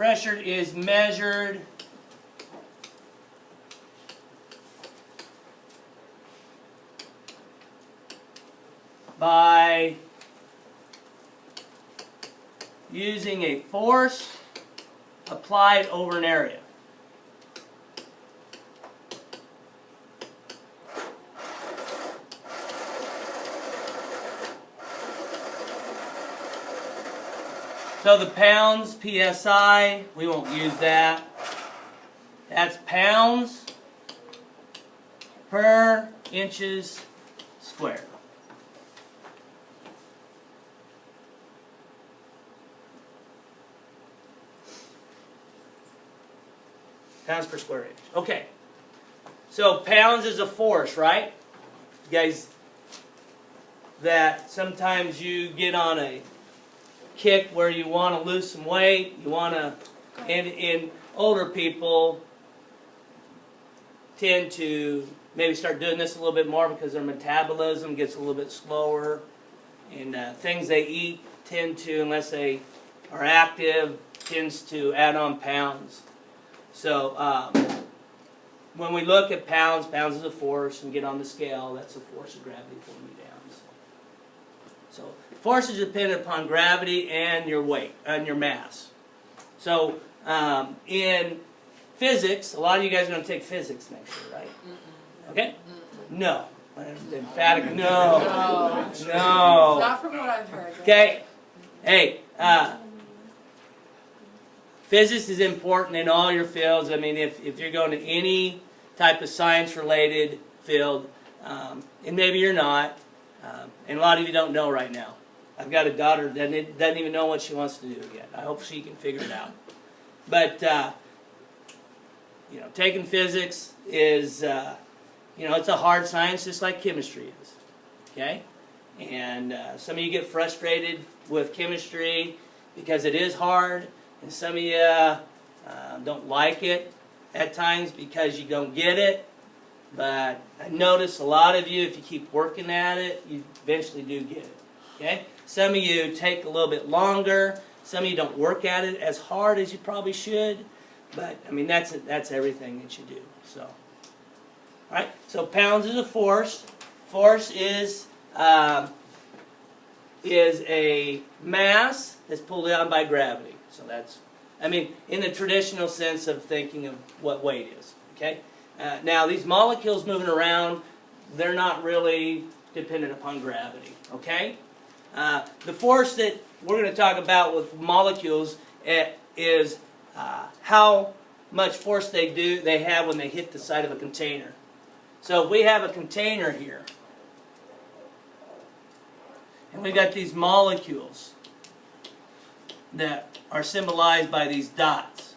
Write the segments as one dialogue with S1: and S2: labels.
S1: Pressure is measured by using a force applied over an area. So the pounds, PSI, we won't use that. That's pounds per inches squared. Pounds per square inch. Okay. So pounds is a force, right? You guys, that sometimes you get on a kick where you want to lose some weight, you want to, and in older people tend to maybe start doing this a little bit more because their metabolism gets a little bit slower, and things they eat tend to, unless they are active, tends to add on pounds. So when we look at pounds, pounds is a force, and get on the scale, that's a force of gravity pulling you down. So force is dependent upon gravity and your weight, and your mass. So in physics, a lot of you guys are going to take physics next year, right? Okay? No. Emphatic no. No.
S2: Not from what I've heard.
S1: Okay? Hey, physics is important in all your fields. I mean, if you're going to any type of science-related field, and maybe you're not, and a lot of you don't know right now. I've got a daughter that doesn't even know what she wants to do yet. I hope she can figure it out. But, taking physics is, it's a hard science just like chemistry is. Okay? And some of you get frustrated with chemistry because it is hard. And some of you don't like it at times because you don't get it. But I notice a lot of you, if you keep working at it, you eventually do get it. Okay? Some of you take a little bit longer. Some of you don't work at it as hard as you probably should. But, I mean, that's everything that you do. So, all right? So pounds is a force. Force is a mass that's pulled down by gravity. So that's, in the traditional sense of thinking of what weight is. Okay? Now, these molecules moving around, they're not really dependent upon gravity. Okay? The force that we're going to talk about with molecules is how much force they have when they hit the side of a container. So if we have a container here, and we've got these molecules that are symbolized by these dots,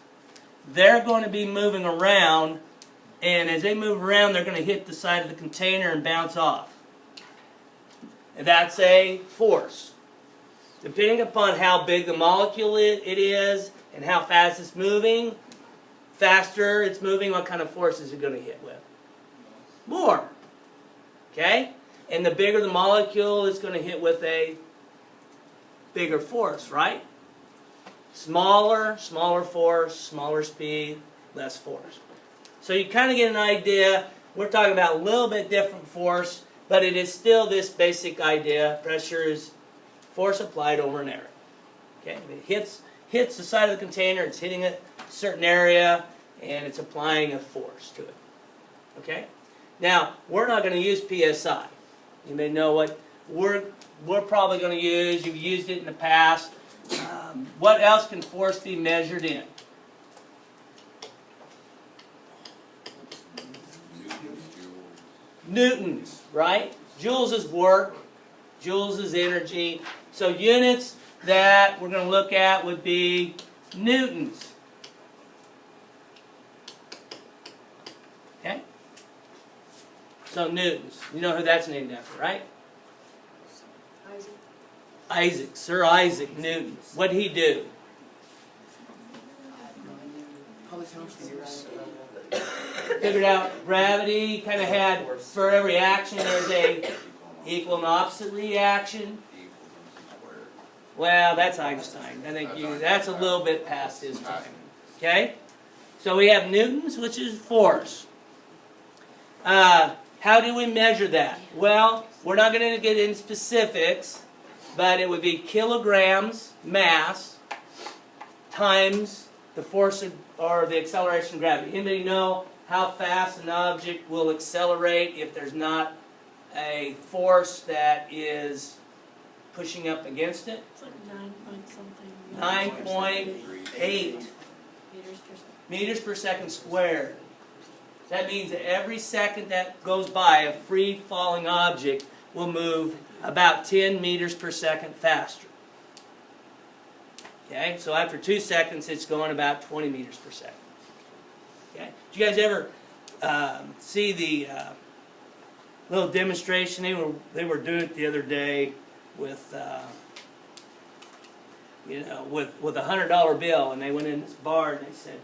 S1: they're going to be moving around, and as they move around, they're going to hit the side of the container and bounce off. And that's a force. Depending upon how big the molecule it is and how fast it's moving, faster it's moving, what kind of force is it going to hit with? More. Okay? And the bigger the molecule, it's going to hit with a bigger force, right? Smaller force, smaller speed, less force. So you kind of get an idea. We're talking about a little bit different force, but it is still this basic idea. Pressure is force applied over an area. Okay? It hits the side of the container, it's hitting a certain area, and it's applying a force to it. Okay? Now, we're not going to use PSI. You may know what we're probably going to use. You've used it in the past. What else can force be measured in? Newtons, right? Joules is work. Joules is energy. So units that we're going to look at would be newtons. Okay? So newtons. You know who that's named after, right? Isaac. Sir Isaac Newton. What did he do? Figured out gravity. Kind of had, for every action, there's a equal and opposite reaction. Well, that's Einstein. I think that's a little bit past his time. Okay? So we have newtons, which is force. How do we measure that? Well, we're not going to get into specifics, but it would be kilograms mass times the force or the acceleration of gravity. Anybody know how fast an object will accelerate if there's not a force that is pushing up against it?
S2: It's like 9 point something.
S1: 9.8 meters per second squared. That means that every second that goes by, a free-falling object will move about 10 meters per second faster. Okay, so after 2 seconds, it's going about 20 meters per second. Okay, did you guys ever see the little demonstration? They were doing it the other day with with a $100 bill, and they went in this bar and they said,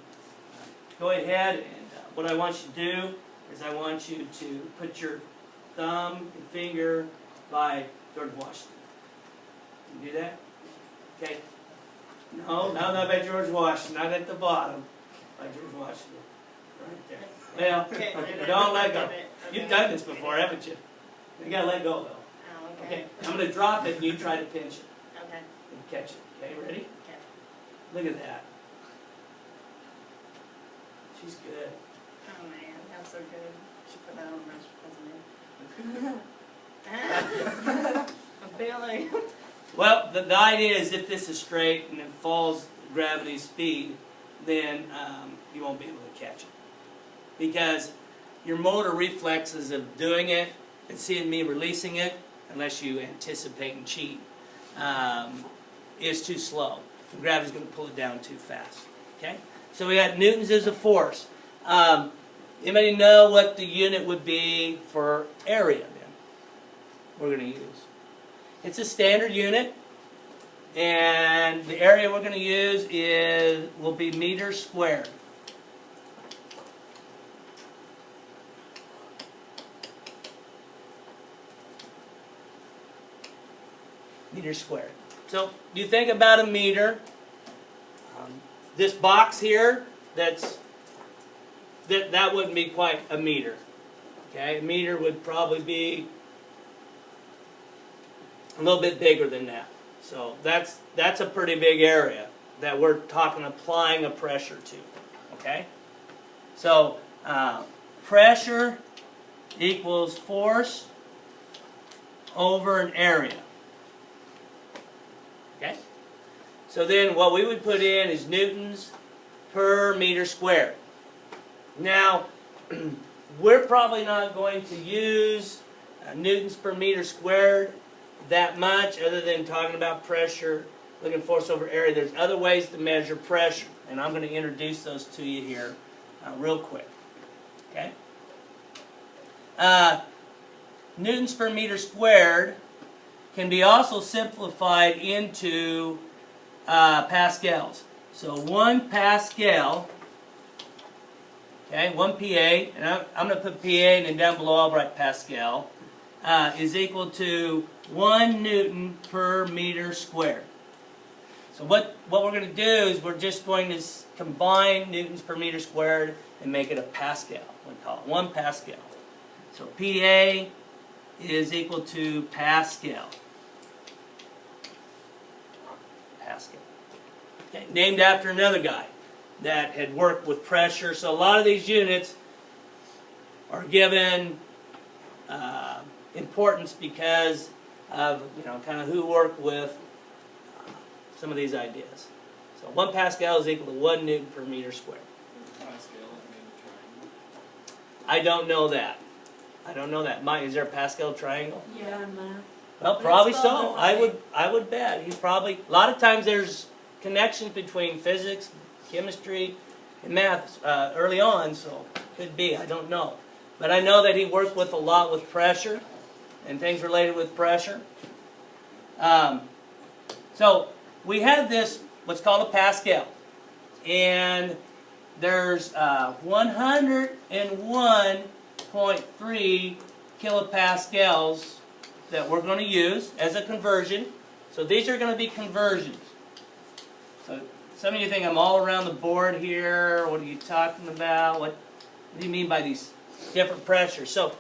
S1: "Go ahead, and what I want you to do is I want you to put your thumb and finger by George Washington." Can you do that? Okay. No, not by George Washington. Not at the bottom. By George Washington. Right there. Well, okay, don't let go. You've done this before, haven't you? You gotta let go, though.
S2: Oh,
S1: Okay. I'm gonna drop it, and you try to pinch it.
S2: Okay.
S1: And catch it. Okay, ready?
S2: Okay.
S1: Look at that. She's good.
S2: Oh man, that's so good. Should put that on the resume. I'm failing.
S1: Well, the idea is if this is straight and it falls gravity's speed, then you won't be able to catch it. Because your motor reflexes of doing it and seeing me releasing it, unless you anticipate and cheat, is too slow. Gravity's going to pull it down too fast. Okay? So we got newtons as a force. Anybody know what the unit would be for area then? We're going to use. It's a standard unit, and the area we're going to use will be meters squared. Meters squared. So you think about a meter. This box here, that wouldn't be quite a meter. Okay, a meter would probably be a little bit bigger than that. So that's a pretty big area that we're talking applying a pressure to. Okay? So pressure equals force over an area. Okay? So then what we would put in is newtons per meter squared. Now, we're probably not going to use newtons per meter squared that much, other than talking about pressure, looking at force over area. There's other ways to measure pressure, and I'm going to introduce those to you here real quick. Okay? Newtons per meter squared can be also simplified into pascals. So 1 Pascal, okay, 1 PA, and I'm going to put PA, and then down below I'll write Pascal, is equal to 1 Newton per meter squared. So what we're going to do is we're just going to combine newtons per meter squared and make it a Pascal. We call it 1 Pascal. So PA is equal to Pascal. Pascal. Okay, named after another guy that had worked with pressure. So a lot of these units are given importance because of kind of who worked with some of these ideas. So 1 Pascal is equal to 1 Newton per meter squared. I don't know that. I don't know that. Is there a Pascal triangle?
S2: Yeah, in math.
S1: Well, probably so. I would bet. He's probably, a lot of times there's connections between physics, chemistry, and math early on, so could be. I don't know. But I know that he worked with a lot with pressure and things related with pressure. So we have this, what's called a Pascal. And there's 101.3 kilopascals that we're going to use as a conversion. So these are going to be conversions. So some of you think I'm all around the board here. What are you talking about? What do you mean by these different pressures? So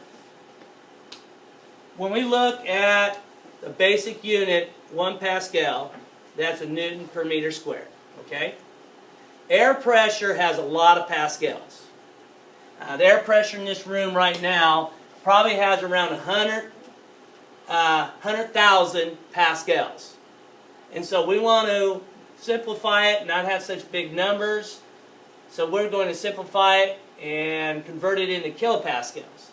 S1: when we look at the basic unit, 1 Pascal, that's a Newton per meter squared. Okay? Air pressure has a lot of pascals. The air pressure in this room right now probably has around 100,000 pascals. And so we want to simplify it, not have such big numbers. So we're going to simplify it and convert it into kilopascals.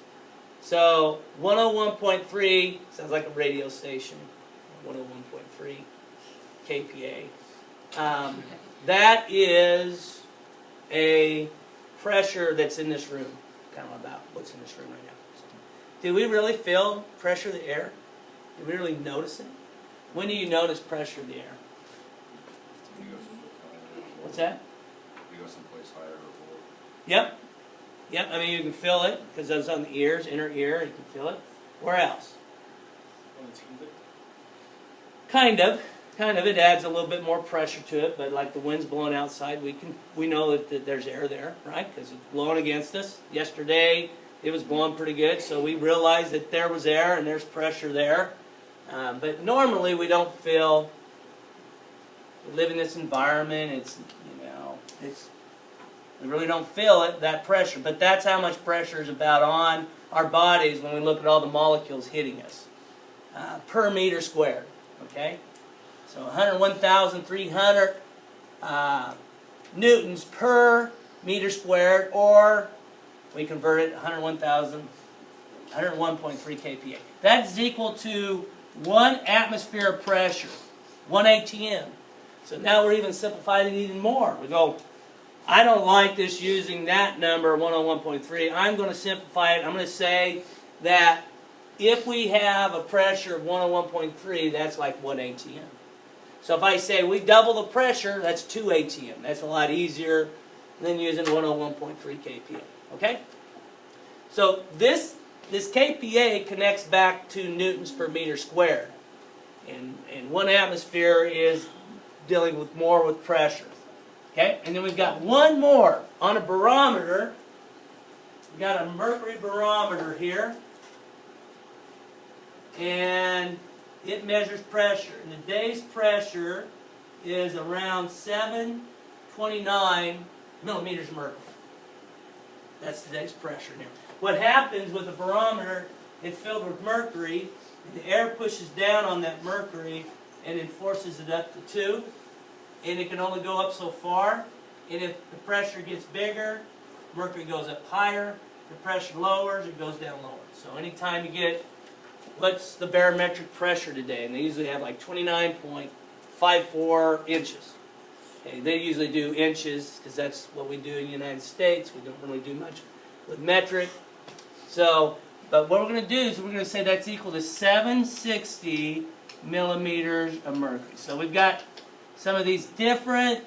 S1: So 101.3 sounds like a radio station. 101.3 kPa. That is a pressure that's in this room. Kind of about what's in this room right now. So, do we really feel pressure of the air? Do we really notice it? When do you notice pressure of the air? What's that?
S3: You go someplace higher or lower.
S1: Yep. Yep, I mean you can feel it because it's on the ears, inner ear, you can feel it. Where else?
S3: When it's humid.
S1: Kind of. It adds a little bit more pressure to it, but like the wind's blowing outside, we know that there's air there, right? Because it's blowing against us. Yesterday, it was blowing pretty good, so we realized that there was air and there's pressure there. But normally we don't feel, we live in this environment, we really don't feel it, that pressure. But that's how much pressure is about on our bodies when we look at all the molecules hitting us. Per meter squared, okay? So 101,300 newtons per meter squared, or we convert it 101.3 kPa. That's equal to 1 atmosphere of pressure, 1 atm. So now we're even simplifying it even more. We go, I don't like this using that number, 101.3. I'm going to simplify it. I'm going to say that if we have a pressure of 101.3, that's like 1 atm. So if I say we double the pressure, that's 2 atm. That's a lot easier than using 101.3 kPa. Okay? So this kPa connects back to newtons per meter squared. And 1 atmosphere is dealing with more with pressure. Okay? And then we've got one more on a barometer. We've got a mercury barometer here. And it measures pressure. And today's pressure is around 729 millimeters of mercury. That's today's pressure here. What happens with a barometer, it's filled with mercury, and the air pushes down on that mercury and then forces it up the tube. And it can only go up so far. And if the pressure gets bigger, mercury goes up higher. The pressure lowers, it goes down lower. So anytime you get, what's the barometric pressure today? And they usually have like 29.54 inches. Okay, they usually do inches because that's what we do in the United States. We don't really do much with metric. So, but what we're going to do is we're going to say that's equal to 760 millimeters of mercury. So we've got some of these different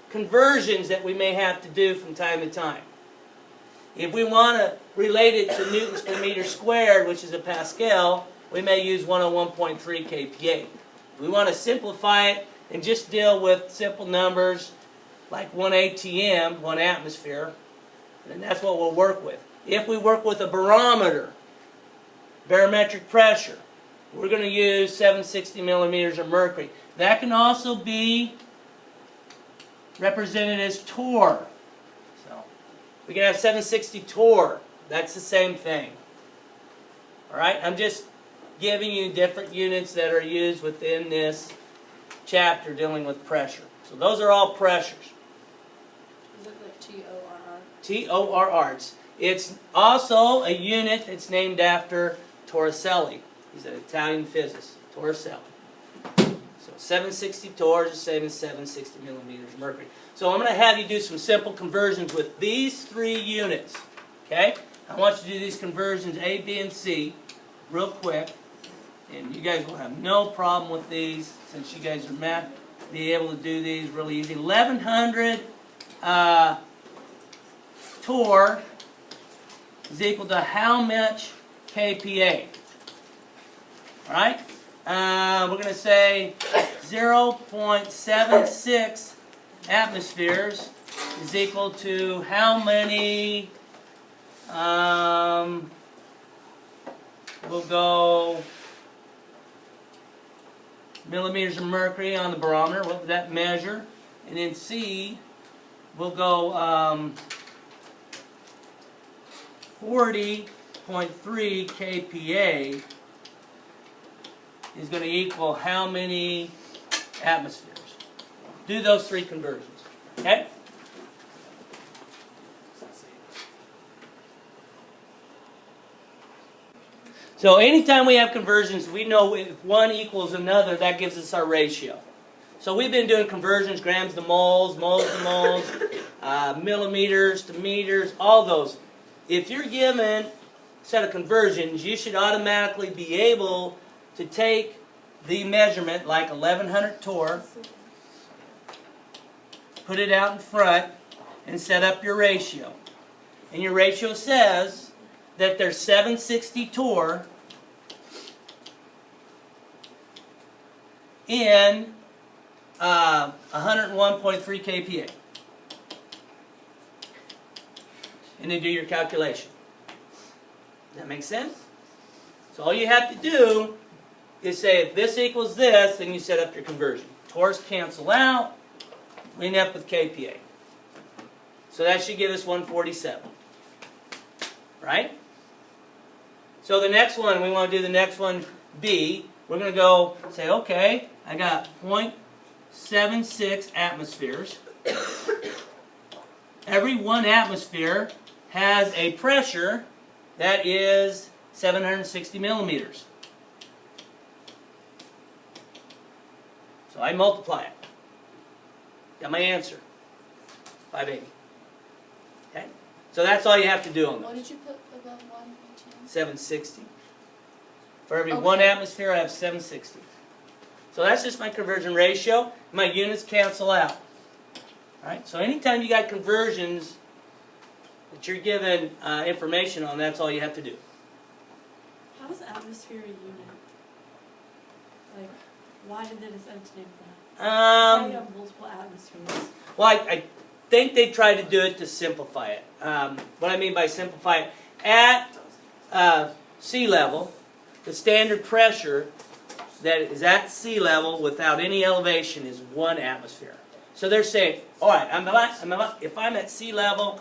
S1: conversions that we may have to do from time to time. If we want to relate it to newtons per meter squared, which is a Pascal, we may use 101.3 kPa. If we want to simplify it and just deal with simple numbers like 1 atm, 1 atmosphere, then that's what we'll work with. If we work with a barometer, barometric pressure, we're going to use 760 millimeters of mercury. That can also be represented as torr. So we can have 760 torr. That's the same thing. All right? I'm just giving you different units that are used within this chapter dealing with pressure. So those are all pressures.
S2: Is it like T-O-R-R?
S1: T-O-R-R. It's also a unit that's named after Torricelli. He's an Italian physicist, Torricelli. So 760 torr is the same as 760 millimeters of mercury. So I'm going to have you do some simple conversions with these three units. Okay? I want you to do these conversions A, B, and C real quick. And you guys will have no problem with these since you guys are math. Be able to do these really easy. 1100 torr is equal to how much kPa? Alright? we're going to say 0.76 atmospheres is equal to how many, we'll go millimeters of mercury on the barometer. What would that measure? And then C, we'll go 40.3 kPa is going to equal how many atmospheres? Do those three conversions. Okay? So anytime we have conversions, we know if one equals another, that gives us our ratio. So we've been doing conversions, grams to moles, moles to moles, millimeters to meters, all those. If you're given a set of conversions, you should automatically be able to take the measurement, like 1100 torr, put it out in front, and set up your ratio. And your ratio says that there's 760 torr in 101.3 kPa. And then do your calculation. Does that make sense? So all you have to do is say if this equals this, then you set up your conversion. Torrs cancel out, we end up with kPa. So that should give us 147. Right? So the next one, we want to do the next one, B. We're going to go say, okay, I got 0.76 atmospheres. Every 1 atmosphere has a pressure that is 760 millimeters. So I multiply it. Got my answer. 580. Okay? So that's all you have to do on
S2: What
S1: those.
S2: did you put above 1 each time?
S1: 760. For every
S2: Okay.
S1: 1 atmosphere, I have 760. So that's just my conversion ratio. My units cancel out. Alright? So anytime you got conversions that you're given information on, that's all you have to do.
S4: How is atmosphere a unit? Like, why did they decide to name that? Why do you have multiple atmospheres?
S1: Well, I think they try to do it to simplify it. What I mean by simplify it, at sea level, the standard pressure that is at sea level without any elevation is 1 atmosphere. So they're saying, all right, if I'm at sea level,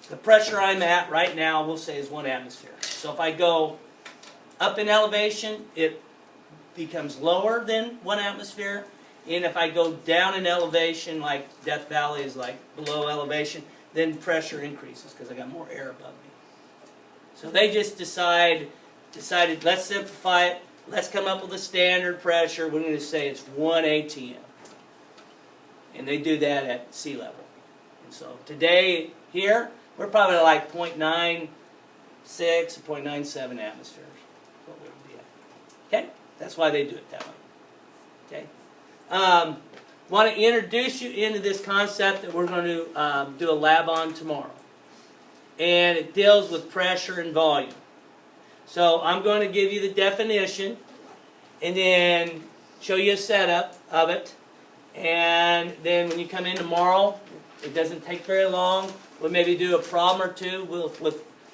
S1: the pressure I'm at right now, we'll say is 1 atmosphere. So if I go up in elevation, it becomes lower than 1 atmosphere. And if I go down in elevation, like Death Valley is like below elevation, then pressure increases because I got more air above me. So they just decided, let's simplify it. Let's come up with a standard pressure. We're going to say it's 1 atm. And they do that at sea level. And so today, here, we're probably like 0.96 or 0.97 atmospheres. What we would be at. Okay? That's why they do it that way. Okay? Want to introduce you into this concept that we're going to do a lab on tomorrow. And it deals with pressure and volume. So I'm going to give you the definition and then show you a setup of it. And then when you come in tomorrow, it doesn't take very long. We'll maybe do a problem or two with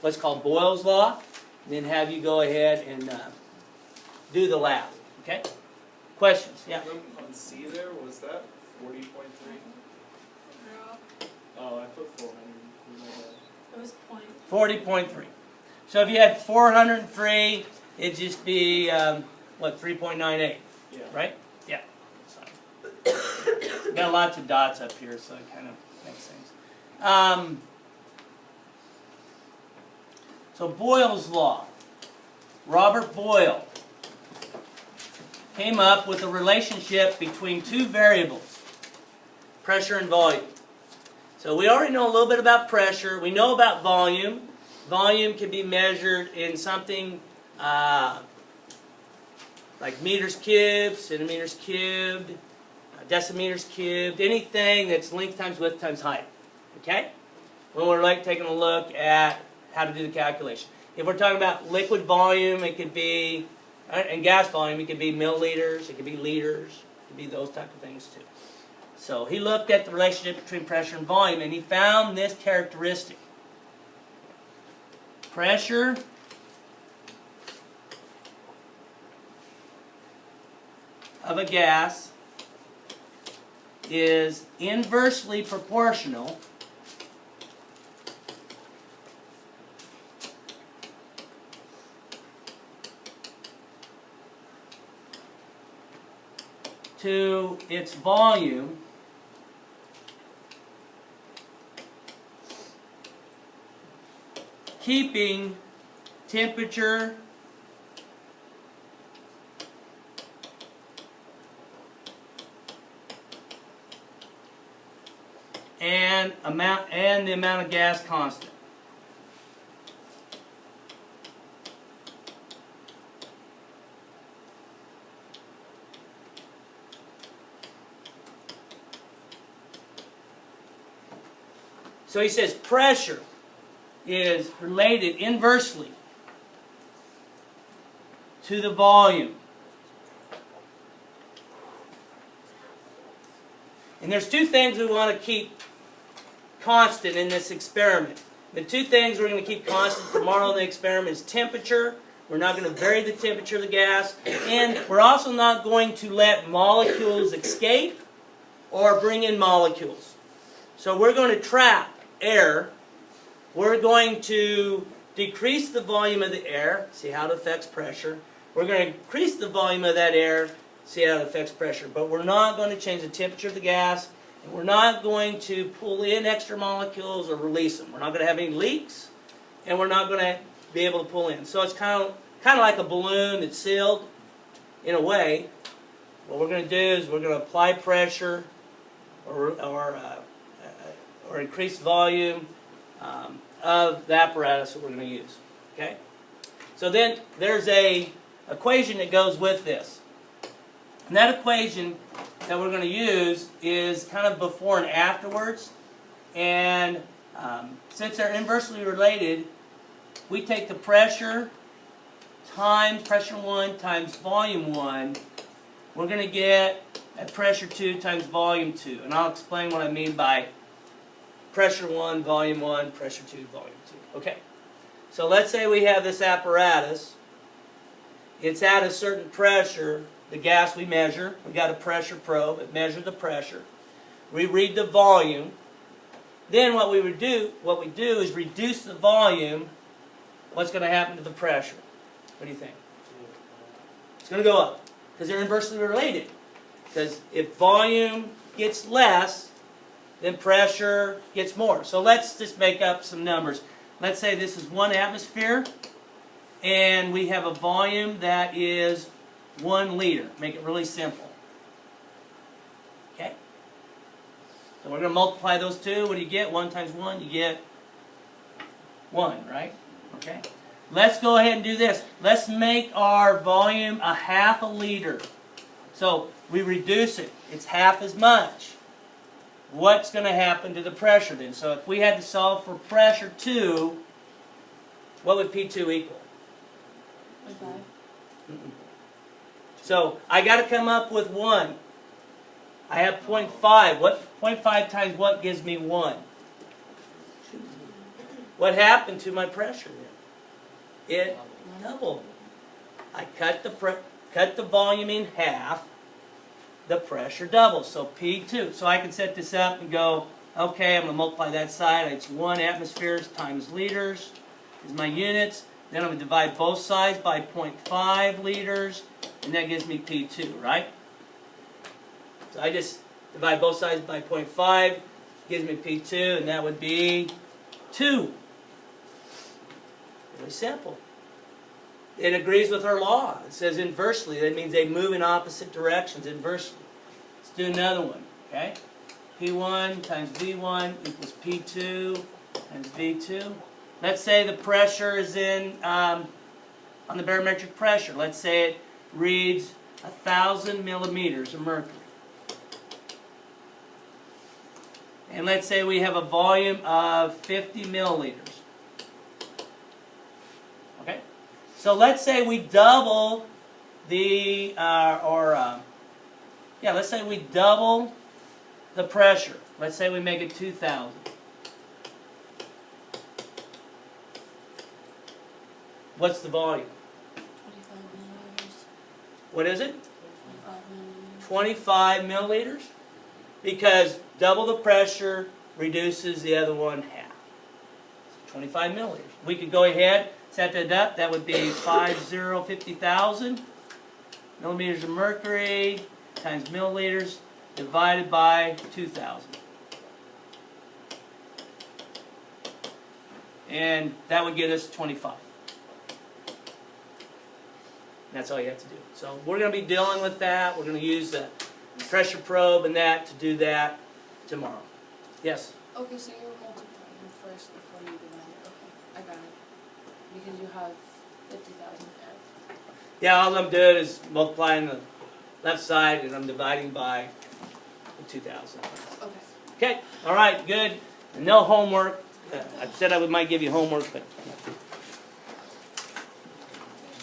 S1: what's called Boyle's Law. And then have you go ahead and do the lab. Okay? Questions? Yeah?
S3: On C there, was that 40.3? Oh, I put 400 in my head.
S4: It was point.
S1: 40.3. So if you had 403, it'd just be, 3.98,
S3: Yeah.
S1: right? Yeah. So, got lots of dots up here, so it kind of makes sense. So Boyle's Law. Robert Boyle came up with a relationship between 2 variables, pressure and volume. So we already know a little bit about pressure. We know about volume. Volume can be measured in something like meters cubed, centimeters cubed, decimeters cubed, anything that's length times width times height. Okay? When we're like taking a look at how to do the calculation. If we're talking about liquid volume, it could be Right? And gas volume, it could be milliliters, it could be liters, it could be those type of things too. So he looked at the relationship between pressure and volume, and he found this characteristic. Pressure of a gas is inversely proportional to its volume keeping temperature and the amount of gas constant. So he says pressure is related inversely to the volume. And there's two things we want to keep constant in this experiment. The two things we're going to keep constant tomorrow in the experiment is temperature. We're not going to vary the temperature of the gas. And we're also not going to let molecules escape or bring in molecules. So we're going to trap air. We're going to decrease the volume of the air, see how it affects pressure. We're going to increase the volume of that air, see how it affects pressure. But we're not going to change the temperature of the gas, and we're not going to pull in extra molecules or release them. We're not going to have any leaks, and we're not going to be able to pull in. So it's kind of like a balloon that's sealed in a way. What we're going to do is we're going to apply pressure or increase volume of the apparatus that we're going to use. Okay? So then there's a equation that goes with this. And that equation that we're going to use is kind of before and afterwards. And since they're inversely related, we take the pressure times pressure 1 times volume 1. We're going to get at pressure 2 times volume 2. And I'll explain what I mean by pressure 1, volume 1, pressure 2, volume 2. Okay. So let's say we have this apparatus. It's at a certain pressure. The gas we measure. We got a pressure probe. It measures the pressure. We read the volume. Then what we do is reduce the volume. What's going to happen to the pressure? What do you think? It's going to go up because they're inversely related. Because if volume gets less, then pressure gets more. So let's just make up some numbers. Let's say this is 1 atmosphere, and we have a volume that is 1 liter. Make it really simple. Okay? So we're going to multiply those two. What do you get? 1 times 1, you get 1, right? Okay? Let's go ahead and do this. Let's make our volume a half a liter. So we reduce it. It's half as much. What's going to happen to the pressure then? So if we had to solve for pressure 2, what would P2 equal?
S4: 0.5.
S1: So I got to come up with 1. I have 0.5. What 0.5 times what gives me 1? What happened to my pressure then? It doubled. I cut the volume in half. The pressure doubles. So P2. So I can set this up and go, okay, I'm going to multiply that side. It's 1 atmospheres times liters is my units. Then I'm going to divide both sides by 0.5 liters, and that gives me P2, right? So I just divide both sides by 0.5, gives me P2, and that would be 2. Really simple. It agrees with our law. It says inversely. That means they move in opposite directions, inversely. Let's do another one, okay? P1 times V1 equals P2 times V2. Let's say the pressure is on the barometric pressure. Let's say it reads 1,000 millimeters of mercury. And let's say we have a volume of 50 milliliters. Okay? So let's say we double let's say we double the pressure. Let's say we make it 2,000. What's the volume?
S4: 25 milliliters.
S1: What is it?
S4: 25 milliliters.
S1: 25 milliliters? Because double the pressure reduces the other one half. So 25 milliliters. We could go ahead, set that up. That would be 50,000 millimeters of mercury times milliliters divided by 2,000. And that would get us 25. That's all you have to do. So we're going to be dealing with that. We're going to use the pressure probe and that to do that tomorrow. Yes?
S5: Okay, so you're multiplying first before you divide it. Okay, I got it. Because you have 50,000 there.
S1: Yeah, all I'm doing is multiplying the left side and I'm dividing by the 2,000.
S5: Okay.
S1: Okay, all right, good. And no homework. I said I might give you homework, but